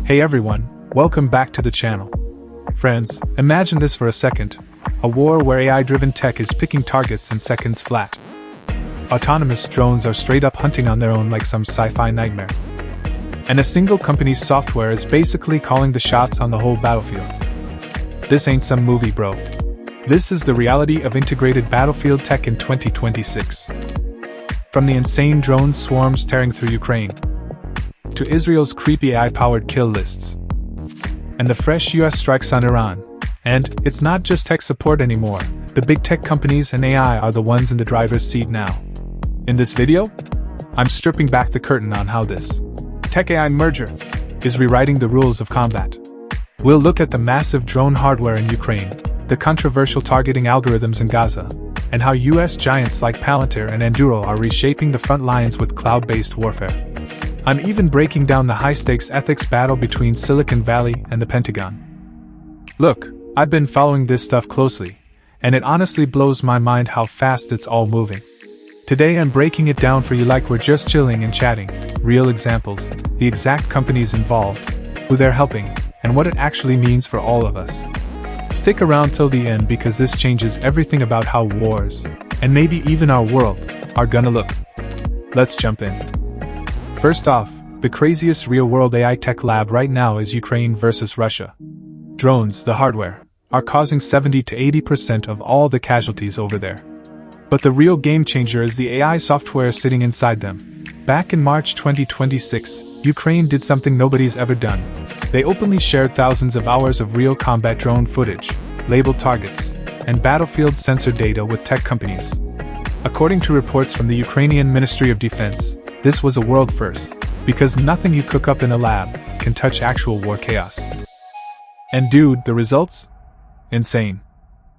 Hey everyone, welcome back to the channel. Friends, imagine this for a second. A war where AI-driven tech is picking targets in seconds flat. Autonomous drones are straight up hunting on their own like some sci-fi nightmare. And a single company's software is basically calling the shots on the whole battlefield. This ain't some movie, bro. This is the reality of integrated battlefield tech in 2026. From the insane drone swarms tearing through Ukraine, to Israel's creepy AI-powered kill lists, and the fresh US strikes on Iran. And it's not just tech support anymore. The big tech companies and AI are the ones in the driver's seat now. In this video, I'm stripping back the curtain on how this tech-AI merger is rewriting the rules of combat. We'll look at the massive drone hardware in Ukraine, the controversial targeting algorithms in Gaza, and how US giants like Palantir and Anduril are reshaping the front lines with cloud-based warfare. I'm even breaking down the high-stakes ethics battle between Silicon Valley and the Pentagon. Look, I've been following this stuff closely, and it honestly blows my mind how fast it's all moving. Today I'm breaking it down for you like we're just chilling and chatting, real examples, the exact companies involved, who they're helping, and what it actually means for all of us. Stick around till the end because this changes everything about how wars, and maybe even our world, are gonna look. Let's jump in. First off, the craziest real-world AI tech lab right now is Ukraine versus Russia. Drones, the hardware, are causing 70 to 80% of all the casualties over there. But the real game changer is the AI software sitting inside them. Back in March 2026, Ukraine did something nobody's ever done. They openly shared thousands of hours of real combat drone footage, labeled targets, and battlefield sensor data with tech companies. According to reports from the Ukrainian Ministry of Defense, this was a world first, because nothing you cook up in a lab can touch actual war chaos. And dude, the results? Insane.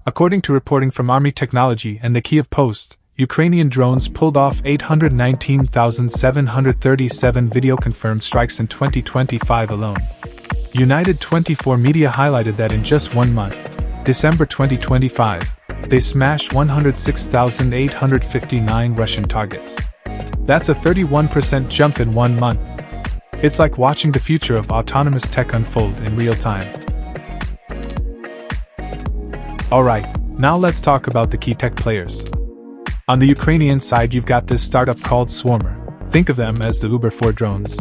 According to reporting from Army Technology and the Kiev Post, Ukrainian drones pulled off 819,737 video-confirmed strikes in 2025 alone. United 24 Media highlighted that in just 1 month, December 2025, they smashed 106,859 Russian targets. That's a 31% jump in 1 month. It's like watching the future of autonomous tech unfold in real time. Alright, now let's talk about the key tech players. On the Ukrainian side, you've got this startup called Swarmer. Think of them as the Uber for drones.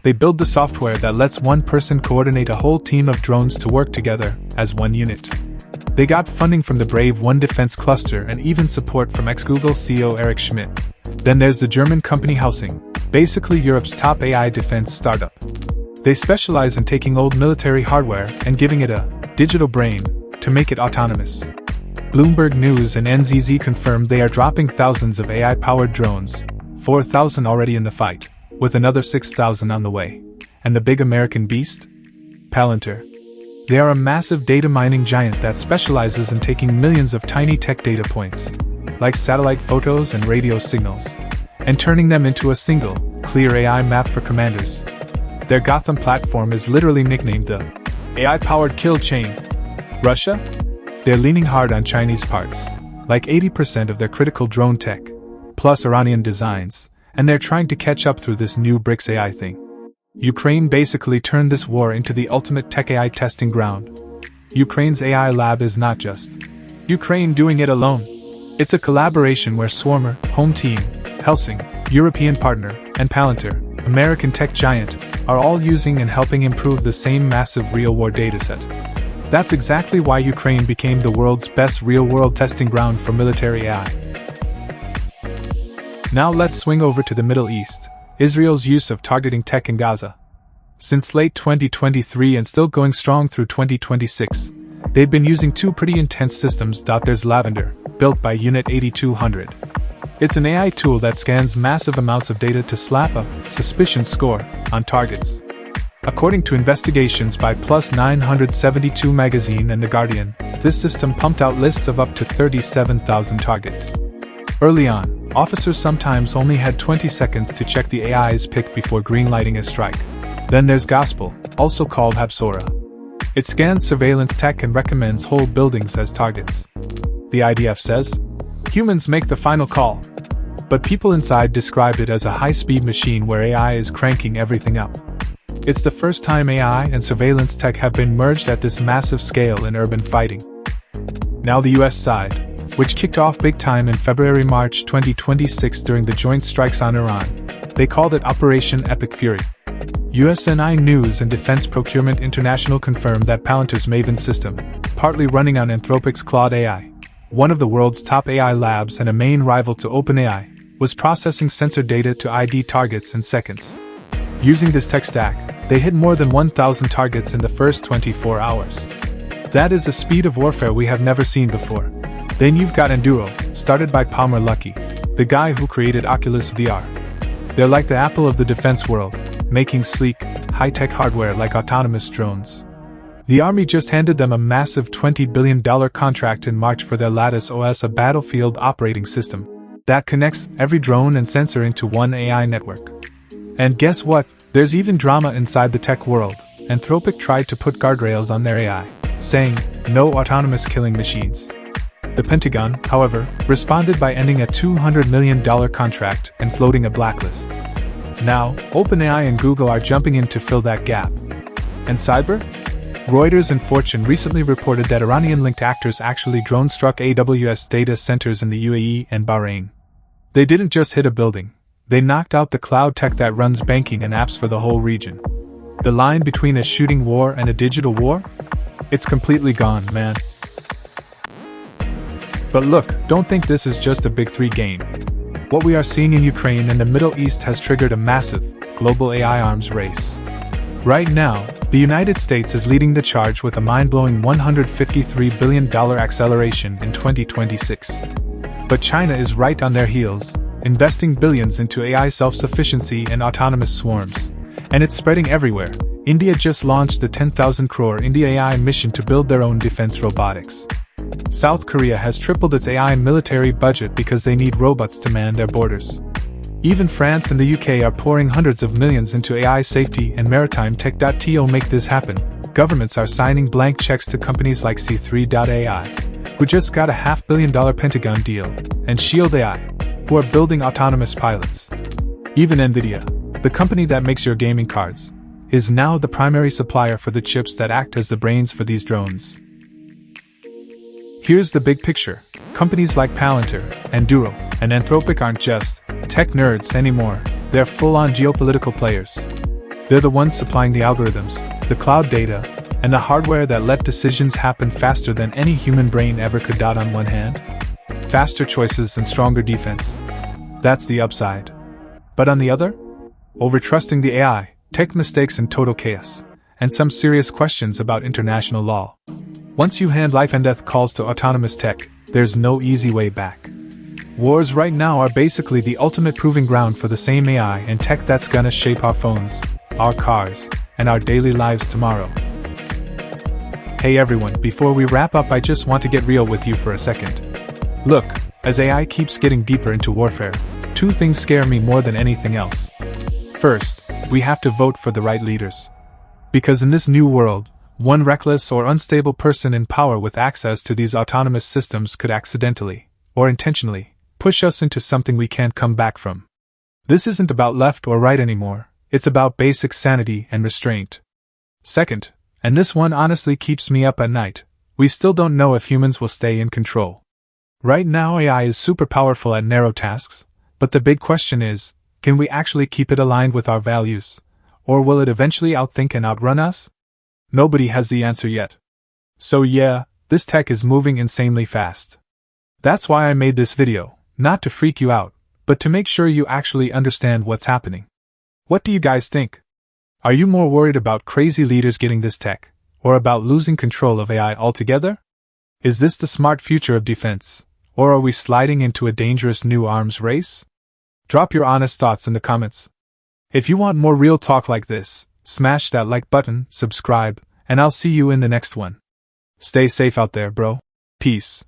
They build the software that lets one person coordinate a whole team of drones to work together as one unit. They got funding from the Brave One Defense Cluster and even support from ex-Google CEO Eric Schmidt. Then there's the German company Helsing, basically Europe's top AI defense startup. They specialize in taking old military hardware and giving it a digital brain to make it autonomous. Bloomberg News and NZZ confirmed they are dropping thousands of AI-powered drones, 4,000 already in the fight, with another 6,000 on the way. And the big American beast? Palantir. They are a massive data mining giant that specializes in taking millions of tiny tech data points, like satellite photos and radio signals, and turning them into a single, clear AI map for commanders. Their Gotham platform is literally nicknamed the AI-powered kill chain. Russia? They're leaning hard on Chinese parts, like 80% of their critical drone tech, plus Iranian designs, and they're trying to catch up through this new BRICS AI thing. Ukraine basically turned this war into the ultimate tech AI testing ground. Ukraine's AI lab is not just Ukraine doing it alone. It's a collaboration where Swarmer, home team, Helsing, European partner, and Palantir, American tech giant, are all using and helping improve the same massive real-war dataset. That's exactly why Ukraine became the world's best real-world testing ground for military AI. Now let's swing over to the Middle East, Israel's use of targeting tech in Gaza. Since late 2023 and still going strong through 2026, they've been using two pretty intense systems. There's Lavender, built by Unit 8200. It's an AI tool that scans massive amounts of data to slap a suspicion score on targets. According to investigations by Plus 972 magazine and The Guardian, this system pumped out lists of up to 37,000 targets. Early on, officers sometimes only had 20 seconds to check the AI's pick before greenlighting a strike. Then there's Gospel, also called Hapsora. It scans surveillance tech and recommends whole buildings as targets. The IDF says, humans make the final call. But people inside described it as a high-speed machine where AI is cranking everything up. It's the first time AI and surveillance tech have been merged at this massive scale in urban fighting. Now the US side, which kicked off big time in February-March 2026 during the joint strikes on Iran. They called it Operation Epic Fury. USNI News and Defense Procurement International confirmed that Palantir's Maven system, partly running on Anthropic's Claude AI, one of the world's top AI labs and a main rival to OpenAI, was processing sensor data to ID targets in seconds. Using this tech stack, they hit more than 1,000 targets in the first 24 hours. That is the speed of warfare we have never seen before. Then you've got Anduril, started by Palmer Luckey, the guy who created Oculus VR. They're like the Apple of the defense world, making sleek, high-tech hardware like autonomous drones. The Army just handed them a massive $20 billion contract in March for their Lattice OS, a battlefield operating system that connects every drone and sensor into one AI network. And guess what? There's even drama inside the tech world. Anthropic tried to put guardrails on their AI, saying, "No autonomous killing machines." The Pentagon, however, responded by ending a $200 million contract and floating a blacklist. Now, OpenAI and Google are jumping in to fill that gap. And cyber? Reuters and Fortune recently reported that Iranian-linked actors actually drone-struck AWS data centers in the UAE and Bahrain. They didn't just hit a building. They knocked out the cloud tech that runs banking and apps for the whole region. The line between a shooting war and a digital war? It's completely gone, man. But look, don't think this is just a Big Three game. What we are seeing in Ukraine and the Middle East has triggered a massive, global AI arms race. Right now, the United States is leading the charge with a mind-blowing $153 billion acceleration in 2026. But China is right on their heels, investing billions into AI self-sufficiency and autonomous swarms. And it's spreading everywhere. India just launched the 10,000 crore India AI mission to build their own defense robotics. South Korea has tripled its AI military budget because they need robots to man their borders. Even France and the UK are pouring hundreds of millions into AI safety and maritime tech. To make this happen, governments are signing blank checks to companies like C3.ai, who just got a $500 million Pentagon deal, and Shield AI, who are building autonomous pilots. Even Nvidia, the company that makes your gaming cards, is now the primary supplier for the chips that act as the brains for these drones. Here's the big picture. Companies like Palantir, Anduril, and Anthropic aren't just tech nerds anymore. They're full-on geopolitical players. They're the ones supplying the algorithms, the cloud data, and the hardware that let decisions happen faster than any human brain ever could. On one hand, faster choices and stronger defense. That's the upside. But on the other, overtrusting the AI, tech mistakes and total chaos, and some serious questions about international law. Once you hand life and death calls to autonomous tech, there's no easy way back. Wars right now are basically the ultimate proving ground for the same AI and tech that's gonna shape our phones, our cars, and our daily lives tomorrow. Hey everyone, before we wrap up, I just want to get real with you for a second. Look, as AI keeps getting deeper into warfare, two things scare me more than anything else. First, we have to vote for the right leaders. Because in this new world, one reckless or unstable person in power with access to these autonomous systems could accidentally, or intentionally, push us into something we can't come back from. This isn't about left or right anymore, it's about basic sanity and restraint. Second, and this one honestly keeps me up at night, we still don't know if humans will stay in control. Right now AI is super powerful at narrow tasks, but the big question is, can we actually keep it aligned with our values? Or will it eventually outthink and outrun us? Nobody has the answer yet. So yeah, this tech is moving insanely fast. That's why I made this video, not to freak you out, but to make sure you actually understand what's happening. What do you guys think? Are you more worried about crazy leaders getting this tech, or about losing control of AI altogether? Is this the smart future of defense, or are we sliding into a dangerous new arms race? Drop your honest thoughts in the comments. If you want more real talk like this, smash that like button, subscribe, and I'll see you in the next one. Stay safe out there, bro. Peace.